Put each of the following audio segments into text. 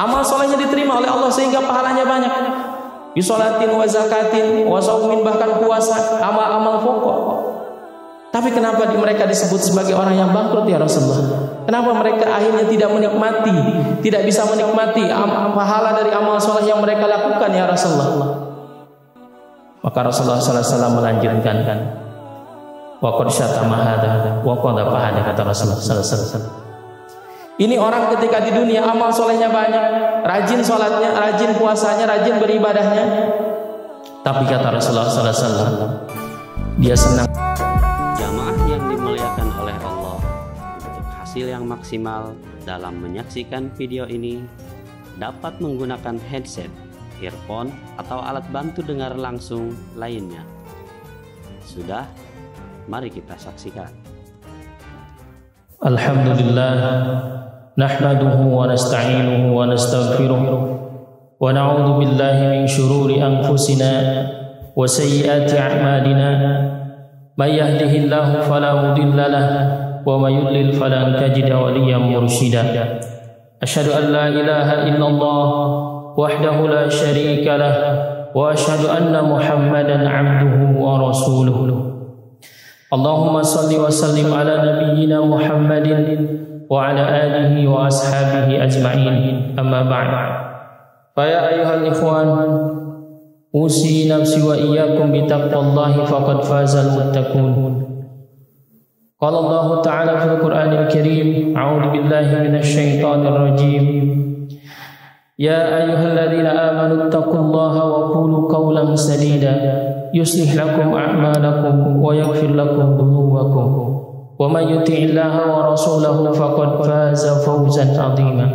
Amal solehnya diterima oleh Allah sehingga pahalanya banyak. Bisolatin wa zakatin wa saumin, bahkan puasa, amal-amal pokok. Tapi kenapa mereka disebut sebagai orang yang bangkrut ya Rasulullah? Kenapa mereka akhirnya tidak menikmati, tidak bisa menikmati pahala dari amal soleh yang mereka lakukan ya Rasulullah? Maka Rasulullah sallallahu alaihi wasallam melanjutkan, wa qad syatama hadza wa qad fa'ala, kata Rasulullah sallallahu alaihi wasallam. Ini orang ketika di dunia amal solehnya banyak, rajin sholatnya, rajin puasanya, rajin beribadahnya, tapi kata Rasulullah sallallahu alaihi wasallam, dia senang. Jamaah yang dimuliakan oleh Allah, untuk hasil yang maksimal dalam menyaksikan video ini dapat menggunakan headset, earphone, atau alat bantu dengar langsung lainnya. Sudah, mari kita saksikan. Alhamdulillah, nahmaduhu wa nasta'inuhu wa nastaghfiruh wa na'udzu billahi min shururi anfusina wa sayyiati a'malina. May yahdihillahu fala mudilla lahu wa may yudlil falan tajida waliyyan mursyida. Asyhadu an la ilaha illallah wahdahu la syarika lah wa asyhadu anna Muhammadan 'abduhu wa rasuluh. Allahumma salli wa sallim ala nabiyyina Muhammadin wa ala alihi wa ashabihi ajma'in. Amma ba'd. Fa ya ayyuhal ikhwan, usi nafsi wa iyyakum bi taqwallahi faqad fazal muttaqun. Qala Allah ta'ala fil Qur'anil Karim, a'udzu billahi minasy syaithanir rajim. Ya ayyuhalladzina amanu taqullaha wa qulu qawlan sadida yuslih lakum a'malakum wa yaghfir lakum dhunubakum wa may yuti'illaha wa rasulahu faqad faza fawzan 'azima.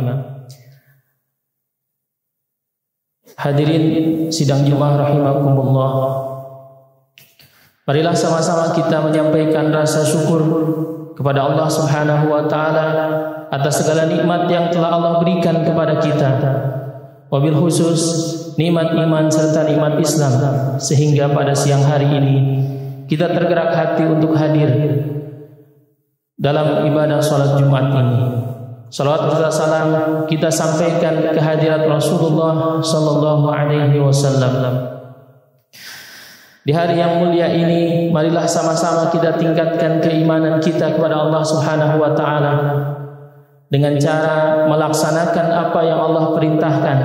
Hadirin sidang Jumat rahimakumullah, marilah sama-sama kita menyampaikan rasa syukur kepada Allah Subhanahu wa taala atas segala nikmat yang telah Allah berikan kepada kita, wabil khusus nikmat iman serta nikmat Islam, sehingga pada siang hari ini kita tergerak hati untuk hadir dalam ibadah salat Jumat ini. Salawat serta salam kita sampaikan ke hadirat Rasulullah sallallahu alaihi wasallam. Di hari yang mulia ini, marilah sama-sama kita tingkatkan keimanan kita kepada Allah Subhanahu wa taala dengan cara melaksanakan apa yang Allah perintahkan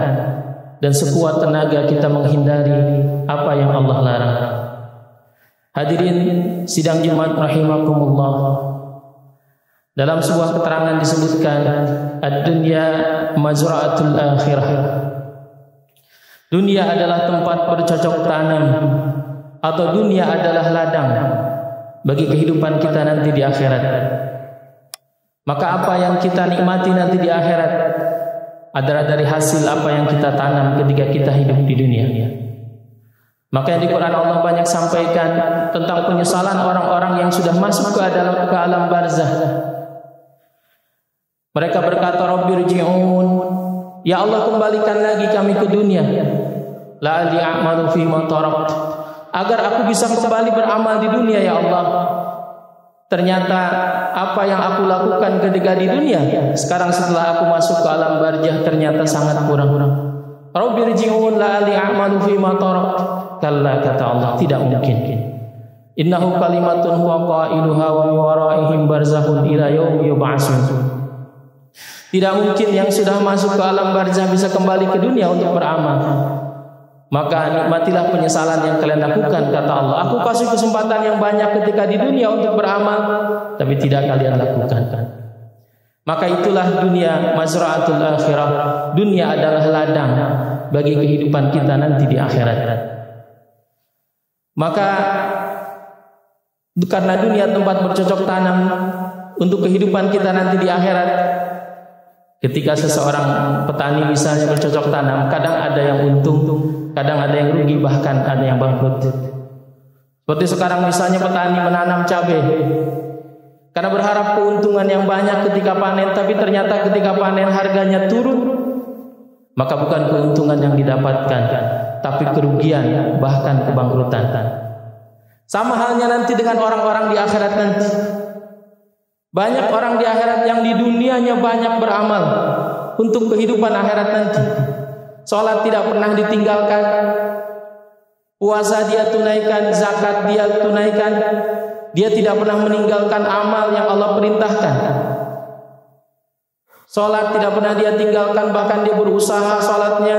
dan sekuat tenaga kita menghindari apa yang Allah larang. Hadirin sidang Jumat rahimakumullah, dalam sebuah keterangan disebutkan ad-dunya mazra'atul akhirah. Dunia adalah tempat bercocok tanam, atau dunia adalah ladang bagi kehidupan kita nanti di akhirat. Maka apa yang kita nikmati nanti di akhirat adalah dari hasil apa yang kita tanam ketika kita hidup di dunia. Maka yang di Quran Allah banyak sampaikan tentang penyesalan orang-orang yang sudah masuk ke alam barzah. Mereka berkata, Rabbirji'un, ya Allah kembalikan lagi kami ke dunia, la'alli a'malu fima tarakt, agar aku bisa kembali beramal di dunia ya Allah. Ternyata apa yang aku lakukan ketika di dunia, sekarang setelah aku masuk ke alam barzah ternyata sangat kurang. Rabbirji'un la'alli a'malu fima tarakt. Kalla, kata Allah, tidak mungkin. Innahu kalimatun huwa qailuha wa min waraihim barzakhun ila yaumi yub'atsun. Tidak mungkin yang sudah masuk ke alam barzah bisa kembali ke dunia untuk beramal. Maka nikmatilah penyesalan yang kalian lakukan, kata Allah. Aku kasih kesempatan yang banyak ketika di dunia untuk beramal, tapi tidak kalian lakukan. Maka itulah dunia mazra'atul akhirah. Dunia adalah ladang bagi kehidupan kita nanti di akhirat. Maka karena dunia tempat bercocok tanam untuk kehidupan kita nanti di akhirat, ketika seseorang petani misalnya bercocok tanam, kadang ada yang untung, kadang ada yang rugi, bahkan ada yang bangkrut. Seperti sekarang misalnya petani menanam cabai karena berharap keuntungan yang banyak ketika panen, tapi ternyata ketika panen harganya turun, maka bukan keuntungan yang didapatkan, tapi kerugian, bahkan kebangkrutan. Sama halnya nanti dengan orang-orang di akhirat nanti. Banyak orang di akhirat yang di dunianya banyak beramal, untuk kehidupan akhirat nanti. Salat tidak pernah ditinggalkan, puasa dia tunaikan, zakat dia tunaikan, dia tidak pernah meninggalkan amal yang Allah perintahkan. Salat tidak pernah dia tinggalkan, bahkan dia berusaha salatnya,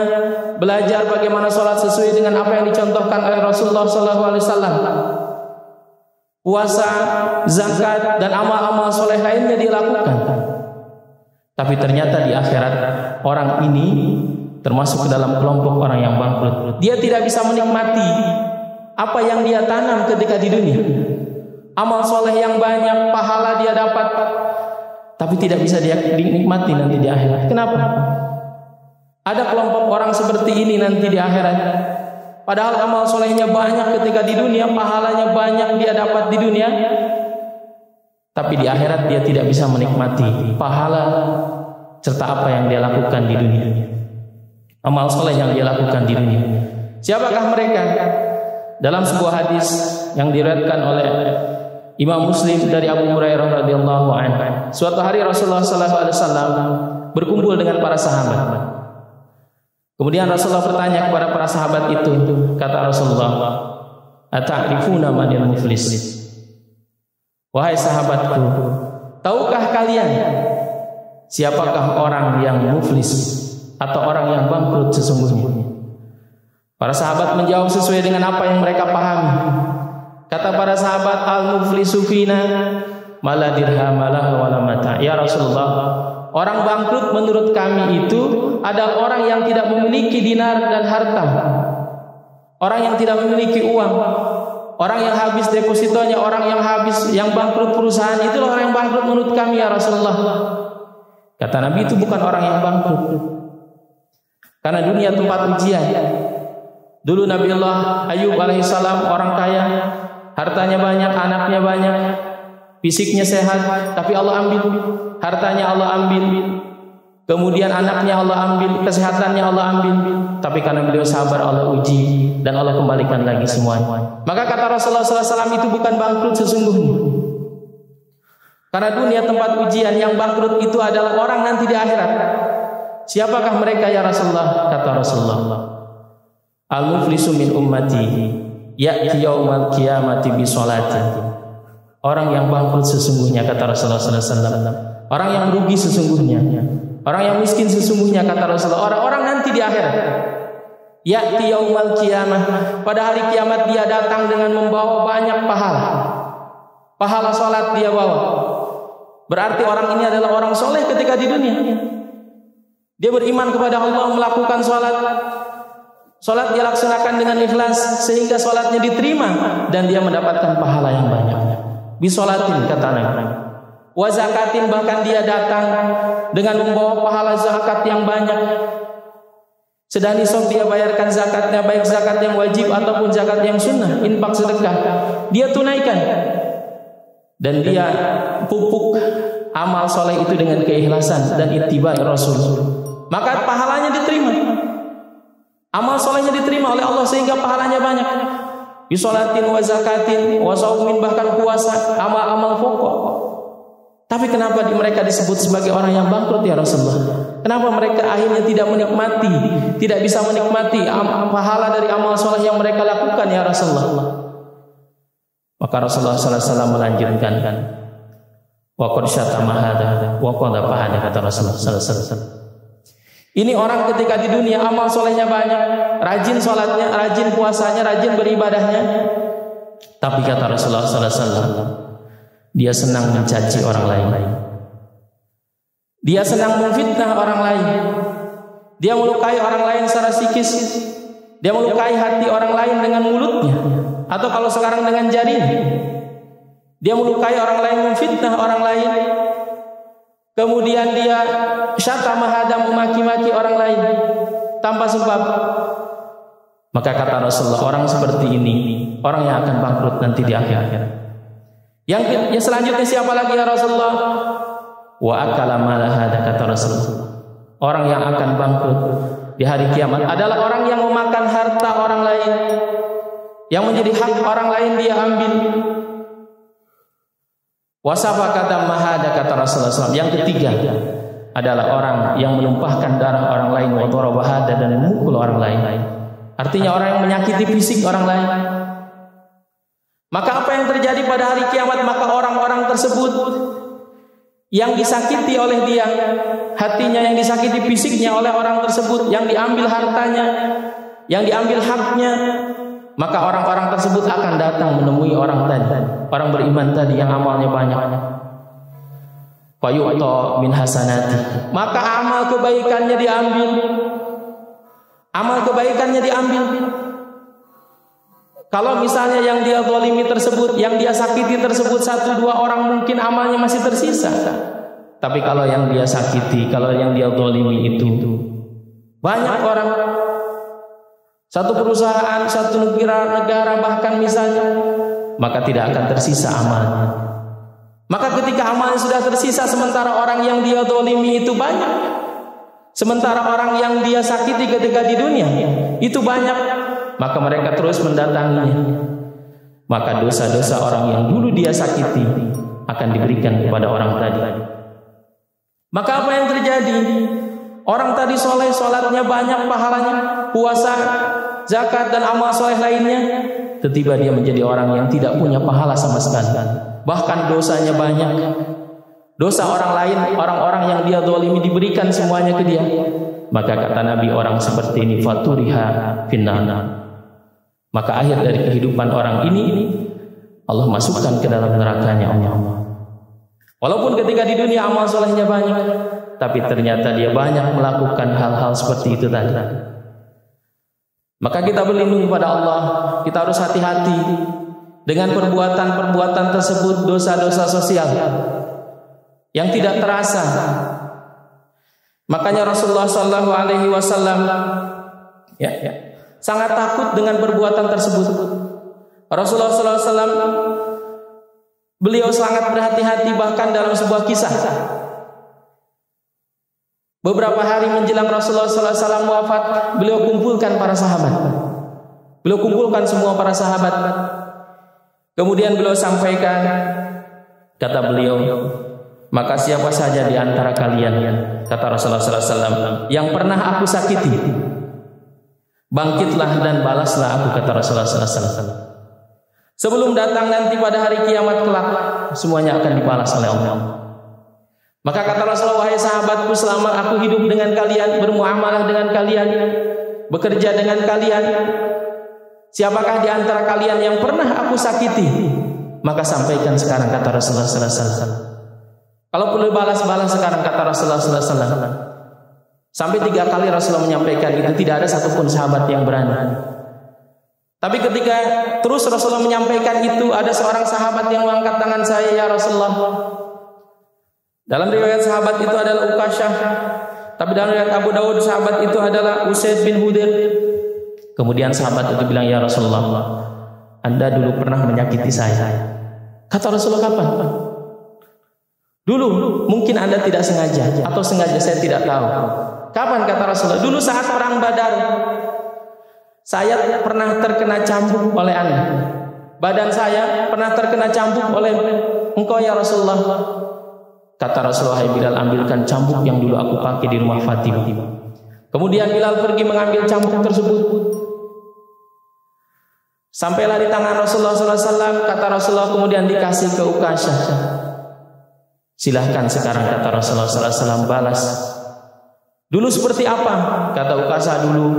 belajar bagaimana salat sesuai dengan apa yang dicontohkan oleh Rasulullah SAW. Puasa, zakat, dan amal-amal soleh lainnya dilakukan. Tapi ternyata di akhirat orang ini termasuk ke dalam kelompok orang yang bangkrut. Dia tidak bisa menikmati apa yang dia tanam ketika di dunia. Amal soleh yang banyak, pahala dia dapat, tapi tidak bisa dia dinikmati nanti di akhirat. Kenapa? Ada kelompok orang seperti ini nanti di akhirat. Padahal amal solehnya banyak ketika di dunia, pahalanya banyak dia dapat di dunia, tapi di akhirat dia tidak bisa menikmati pahala serta apa yang dia lakukan di dunia. Amal soleh yang dia lakukan di dunia. Siapakah mereka? Dalam sebuah hadis yang diriwayatkan oleh Imam Muslim dari Abu Hurairah radhiyallahu anhu, suatu hari Rasulullah sallallahu alaihi wasallam berkumpul dengan para sahabat. Kemudian Rasulullah bertanya kepada para sahabat itu, kata Rasulullah, "Ata'rifuna manil muflis?" Wahai sahabatku, tahukah kalian siapakah orang yang muflis atau orang yang bangkrut sesungguhnya? Para sahabat menjawab sesuai dengan apa yang mereka pahami. Kata para sahabat, "Al-muflisu fina mala dirhamalah wala mata." Ya Rasulullah, orang bangkrut menurut kami itu adalah orang yang tidak memiliki dinar dan harta, orang yang tidak memiliki uang, orang yang habis depositonya, orang yang bangkrut perusahaan, itulah orang yang bangkrut menurut kami ya Rasulullah. Kata Nabi, itu bukan orang yang bangkrut, karena dunia tempat ujian. Dulu Nabiullah Ayub alaihissalam orang kaya, hartanya banyak, anaknya banyak, fisiknya sehat, tapi Allah ambil hartanya, Allah ambil, kemudian anaknya Allah ambil, kesehatannya Allah ambil, tapi karena beliau sabar Allah uji dan Allah kembalikan lagi semuanya. Maka kata Rasulullah SAW, itu bukan bangkrut sesungguhnya, karena dunia tempat ujian. Yang bangkrut itu adalah orang nanti di akhirat. Siapakah mereka ya Rasulullah? Kata Rasulullah, "Al-muflisu min ummati ya'ti yaumal qiyamati bi sholati." Orang yang bangkrut sesungguhnya, kata Rasulullah SAW, orang yang rugi sesungguhnya, orang yang miskin sesungguhnya, kata Rasulullah, orang-orang nanti di akhirat. Ya'ti yaumal qiyamah, pada hari kiamat dia datang dengan membawa banyak pahala. Pahala sholat dia bawa. Berarti orang ini adalah orang soleh ketika di dunia. Dia beriman kepada Allah, melakukan sholat. Sholat dia laksanakan dengan ikhlas sehingga sholatnya diterima dan dia mendapatkan pahala yang banyak. Bisolatin, kata Nabi. Wa zakatin, bahkan dia datang dengan membawa pahala zakat yang banyak. Sedang nisab dia bayarkan zakatnya, baik zakat yang wajib ataupun zakat yang sunnah, infak sedekah, dia tunaikan. Dan dia pupuk amal soleh itu dengan keikhlasan dan ittiba' Rasul. Maka pahalanya diterima. Amal solehnya diterima oleh Allah sehingga pahalanya banyak. Bisolatin wa zakatin wa saumin, bahkan puasa, amal-amal pokok. Tapi kenapa mereka disebut sebagai orang yang bangkrut ya Rasulullah? Kenapa mereka akhirnya tidak menikmati, tidak bisa menikmati pahala dari amal soleh yang mereka lakukan ya Rasulullah? Maka Rasulullah SAW melanjutkan, wa qad syatama hadza wa qad fahada, kata Rasulullah SAW. Ini orang ketika di dunia amal solehnya banyak, rajin sholatnya, rajin puasanya, rajin beribadahnya, tapi kata Rasulullah SAW, dia senang mencaci orang lain, dia senang memfitnah orang lain, dia melukai orang lain secara psikis, dia melukai hati orang lain dengan mulutnya, atau kalau sekarang dengan jarinya, dia melukai orang lain, memfitnah orang lain. Kemudian dia syatama hadam, memaki-maki orang lain tanpa sebab. Maka kata Rasulullah, orang seperti ini orang yang akan bangkrut nanti di akhirat. Yang selanjutnya siapa lagi ya Rasulullah? Wa akala mala hada, kata Rasulullah. Orang yang akan bangkrut di hari kiamat adalah orang yang memakan harta orang lain, yang menjadi hak orang lain dia ambil. Wasafa kata mahada, kata Rasulullah SAW. Yang ketiga, adalah orang yang menumpahkan darah orang lain, wa daraba hada, dan memukul orang lain. Artinya orang yang menyakiti fisik orang lain. Maka apa yang terjadi pada hari kiamat? Maka orang-orang tersebut yang disakiti oleh dia, hatinya yang disakiti fisiknya oleh orang tersebut, yang diambil hartanya, yang diambil haknya, maka orang-orang tersebut akan datang menemui orang tadi, orang beriman tadi yang amalnya banyak. Fayu'ta min hasanati, maka amal kebaikannya diambil. Amal kebaikannya diambil. Kalau misalnya yang dia zalimi tersebut, yang dia sakiti tersebut 1-2 orang, mungkin amalnya masih tersisa. Tapi kalau yang dia sakiti, kalau yang dia zalimi itu banyak orang, satu perusahaan, satu negara bahkan misalnya, maka tidak akan tersisa amalnya. Maka ketika amalnya sudah tersisa, sementara orang yang dia zalimi itu banyak, sementara orang yang dia sakiti ketika di dunia itu banyak, maka mereka terus mendatanginya. Maka dosa-dosa orang yang dulu dia sakiti akan diberikan kepada orang tadi. Maka apa yang terjadi? Orang tadi soleh, sholatnya banyak, pahalanya, puasa, zakat, dan amal soleh lainnya, tiba-tiba dia menjadi orang yang tidak punya pahala sama sekali. Bahkan dosanya banyak. Dosa orang lain, orang-orang yang dia zalimi, diberikan semuanya ke dia. Maka kata Nabi, orang seperti ini faturiha finnar, maka akhir dari kehidupan orang ini Allah masukkan ke dalam nerakanya Allah. Walaupun ketika di dunia amal solehnya banyak, tapi ternyata dia banyak melakukan hal-hal seperti itu tadi. Maka kita berlindung kepada Allah. Kita harus hati-hati dengan perbuatan-perbuatan tersebut, dosa-dosa sosial yang tidak terasa. Makanya Rasulullah SAW sangat takut dengan perbuatan tersebut. Rasulullah SAW beliau sangat berhati-hati, bahkan dalam sebuah kisah. Beberapa hari menjelang Rasulullah SAW wafat, beliau kumpulkan para sahabat. Beliau kumpulkan semua para sahabat. Kemudian beliau sampaikan, kata beliau, maka siapa saja di antara kalian, kata Rasulullah SAW, yang pernah aku sakiti, bangkitlah dan balaslah aku, kata Rasulullah SAW. Sebelum datang nanti pada hari kiamat kelak, semuanya akan dibalas oleh Allah. Maka kata Rasulullah, wahai sahabatku, selama aku hidup dengan kalian, bermuamalah dengan kalian, bekerja dengan kalian, siapakah di antara kalian yang pernah aku sakiti? Maka sampaikan sekarang, kata Rasulullah SAW. Kalau perlu balas-balas sekarang, kata Rasulullah SAW. Sampai 3 kali Rasulullah menyampaikan itu, tidak ada satupun sahabat yang berani. Tapi ketika terus Rasulullah menyampaikan itu, ada seorang sahabat yang mengangkat tangan, saya ya Rasulullah. Dalam riwayat sahabat itu adalah Uqasyah, tapi dalam riwayat Abu Dawud sahabat itu adalah Usaid bin Hudair. Kemudian sahabat itu bilang, ya Rasulullah, Anda dulu pernah menyakiti saya. Kata Rasulullah, kapan? Dulu, mungkin Anda tidak sengaja, atau sengaja, saya tidak tahu. Kapan? Kata Rasulullah, dulu saat perang Badar, saya pernah terkena cambuk oleh Anda. Badan saya pernah terkena cambuk oleh engkau ya Rasulullah. Kata Rasulullah, Bilal, ambilkan cambuk yang dulu aku pakai di rumah Fatimah. Kemudian Bilal pergi mengambil cambuk tersebut. Sampailah di tangan Rasulullah SAW. Kata Rasulullah, kemudian dikasih ke Uqasyah. Silahkan sekarang, kata Rasulullah SAW, balas. Dulu seperti apa? Kata Uqasyah, dulu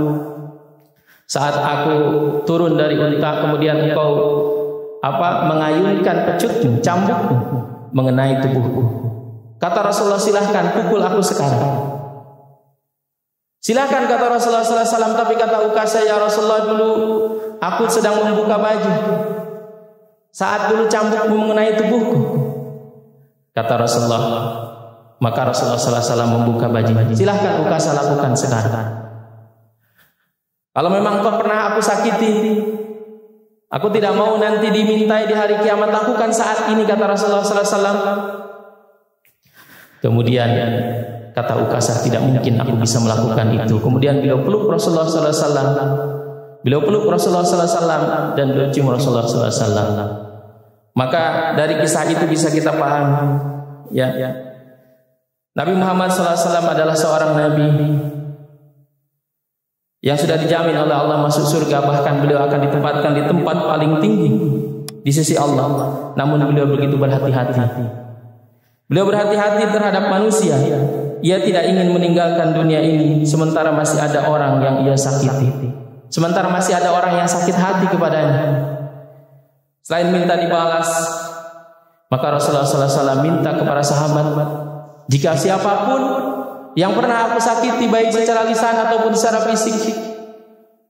saat aku turun dari unta, kemudian engkau mengayunkan pecutmu, cambukmu mengenai tubuhku. Kata Rasulullah, silahkan pukul aku sekarang. Silahkan, kata Rasulullah SAW. Tapi kata Uqasyah, ya Rasulullah, dulu aku sedang membuka baju saat dulu cambukmu mengenai tubuhku. Kata Rasulullah, maka Rasulullah SAW membuka baju. Silahkan Uqasyah, lakukan sekarang. Kalau memang kau pernah aku sakiti, aku tidak mau nanti dimintai di hari kiamat, lakukan saat ini, kata Rasulullah SAW. Kemudian kata Uqasyah, tidak mungkin aku bisa melakukan itu. Kemudian beliau peluk Rasulullah SAW. Beliau peluk Rasulullah SAW dan beliau cium Rasulullah SAW. Maka dari kisah itu bisa kita paham, ya, Nabi Muhammad SAW adalah seorang nabi yang sudah dijamin oleh Allah masuk surga, bahkan beliau akan ditempatkan di tempat paling tinggi di sisi Allah. Namun beliau begitu berhati-hati. Beliau berhati-hati terhadap manusia. Ia tidak ingin meninggalkan dunia ini sementara masih ada orang yang ia sakiti, sementara masih ada orang yang sakit hati kepadanya. Selain minta dibalas, maka Rasulullah SAW minta kepada sahabat, jika siapapun yang pernah aku sakiti baik secara lisan ataupun secara fisik,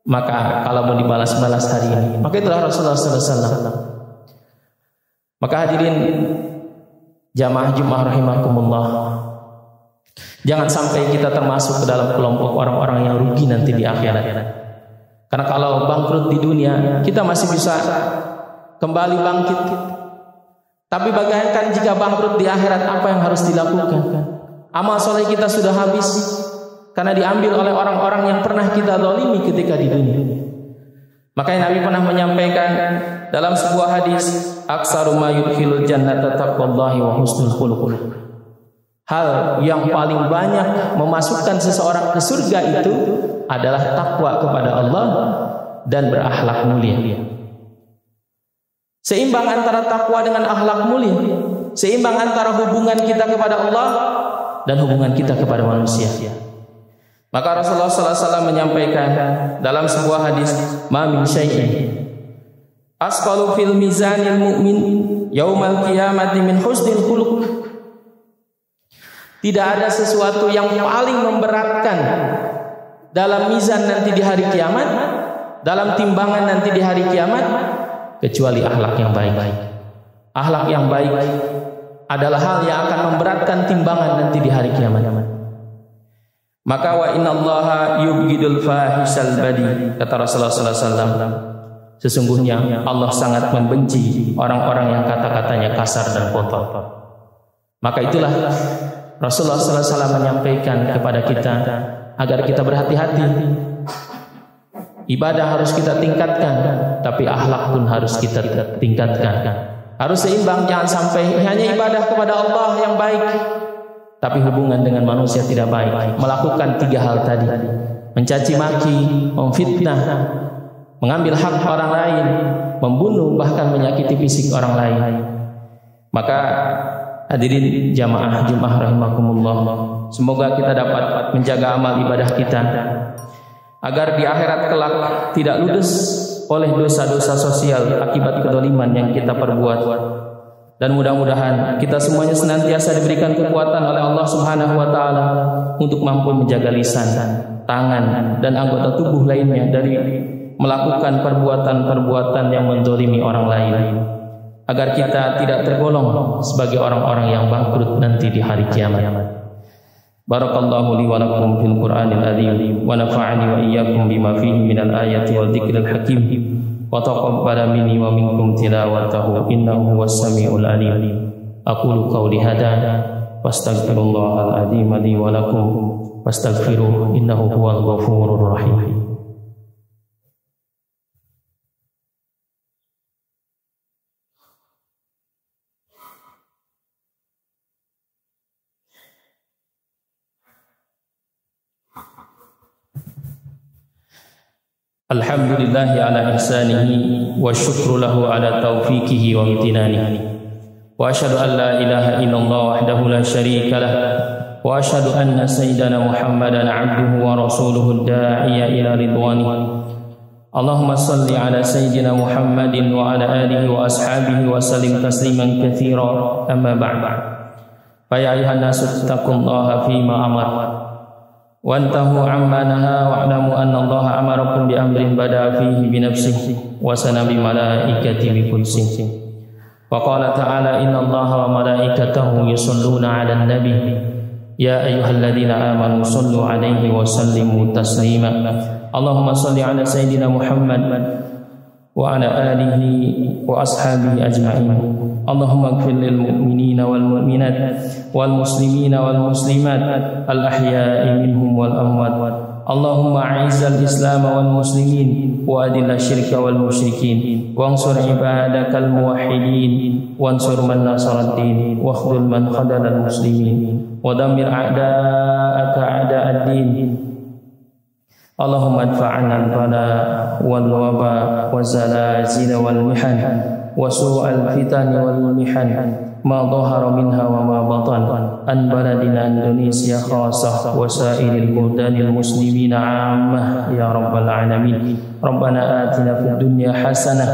maka kalau mau dibalas-balas hari ini. Maka itulah Rasulullah SAW. Maka hadirin jamaah Jumat rahimakumullah, jangan sampai kita termasuk ke dalam kelompok orang-orang yang rugi nanti di akhirat. Karena kalau bangkrut di dunia, kita masih bisa kembali bangkit. Tapi bagaimana jika bangkrut di akhirat, apa yang harus dilakukan? Amal soleh kita sudah habis karena diambil oleh orang-orang yang pernah kita zalimi ketika di dunia. Makanya Nabi pernah menyampaikan dalam sebuah hadis, aksaru ma yudkhilul jannata taqwallahi wa husnul khuluq. Hal yang paling banyak memasukkan seseorang ke surga itu adalah takwa kepada Allah dan berakhlak mulia. Seimbang antara takwa dengan akhlak mulia, seimbang antara hubungan kita kepada Allah dan hubungan kita kepada manusia. Maka Rasulullah SAW menyampaikan dalam sebuah hadis, ma min syai'in asqalu fil mizanil mu'min yaumal qiyamati min husnil khuluq. Tidak ada sesuatu yang paling memberatkan dalam mizan nanti di hari kiamat, dalam timbangan nanti di hari kiamat, kecuali akhlak yang baik. Akhlak yang baik adalah hal yang akan memberatkan timbangan nanti di hari kiamat. Maka wa innallaha yubghidul fahisal badi, kata Rasulullah SAW, sesungguhnya Allah sangat membenci orang-orang yang kata-katanya kasar dan kotor. Maka itulah Rasulullah SAW menyampaikan kepada kita agar kita berhati-hati. Ibadah harus kita tingkatkan, tapi akhlak pun harus kita tingkatkan. Harus seimbang, jangan sampai hanya ibadah kepada Allah yang baik, tapi hubungan dengan manusia tidak baik. Melakukan 3 hal tadi: mencaci maki, memfitnah, mengambil hak orang lain, membunuh, bahkan menyakiti fisik orang lain. Maka hadirin jamaah Jumat rahimakumullah, semoga kita dapat menjaga amal ibadah kita agar di akhirat kelak tidak ludes oleh dosa-dosa sosial akibat kedoliman yang kita perbuat. Dan mudah-mudahan kita semuanya senantiasa diberikan kekuatan oleh Allah Subhanahu wa taala untuk mampu menjaga lisan, tangan, dan anggota tubuh lainnya dari melakukan perbuatan-perbuatan yang mendolimi orang lain, agar kita tidak tergolong sebagai orang-orang yang bangkrut nanti di hari kiamat. Barakallahu li wa lakum fil Qur'anil azim wa nafa'ani wa iyyakum bima fihi minal ayati wal dzikril hakim wa taqabbala minni wa minkum tilawatahu innahu huwas samiul alim. Aqulu qawli hadza wastaghfirullahal azim li wa lakum wastaghfiruhu innahu huwal ghafurur rahim. Alhamdulillahi ala ihsanihi wa syukru lahu ala taufiqihi wa imtinanihi wa asyhadu an la ilaha illallah wahdahu la syarika lah wa asyhadu anna sayyidana Muhammadan abduhu wa rasuluhu da'iya ila ridwanihi. Allahumma salli ala sayyidina Muhammadin wa ala alihi wa ashabihi wa sallim tasliman katsira, amma ba'd. Fa ya ayuhan nasu taqullaha fima amara wantahu amma naha wa'lamu anna Allah amarakum bi amrin bada fihi bi nafsihi wa sana bi malaikatihi bi qudsihi wa qala ta'ala inna Allaha wa malaikatahu yusholluna 'alan nabi ya ayyuhalladzina amanu shallu 'alaihi wa sallimu taslima. Allahumma shalli 'ala sayyidina Muhammad wa 'ala alihi wa ashabihi ajma'in. Allahumma ighfir lil mu'minina wal mu'minat wal muslimina wal muslimat al ahya'i minhum wal amwat اللهم أعز الإسلام والمسلمين وأذل الشرك والمشركين وانصر عبادك الموحدين وانصر من نصر الدين واخذل من خذل المسلمين ودمر أعداءك أعداء الدين. اللهم ادفع عنا البلاء والوباء والزلازل والمحن وسوء الفتن والمحن ما ظهر منها وما بطن عن بلدنا إندونيسيا خاصة وسائر البلدان المسلمين عامة يا رب العالمين. ربنا آتنا في الدنيا حسنة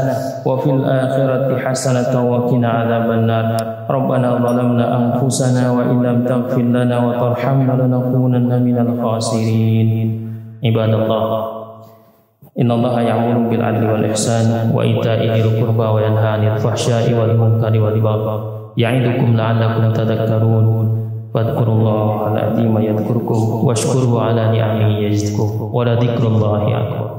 وفي الآخرة حسنة وقنا عذاب النار. ربنا ظلمنا أنفسنا وإن لم تغفر لنا وترحمنا لنكونن من الخاسرين. عباد الله إن الله يأمر بالعدل والإحسان وإيتاء ذي القربى وينهى عن الفحشاء والمنكر والبغي يعظكم لعلكم تذكرون. فاذكروا الله العظيم يذكركم واشكروه على نعمه يزدكم ولذكر الله أكبر.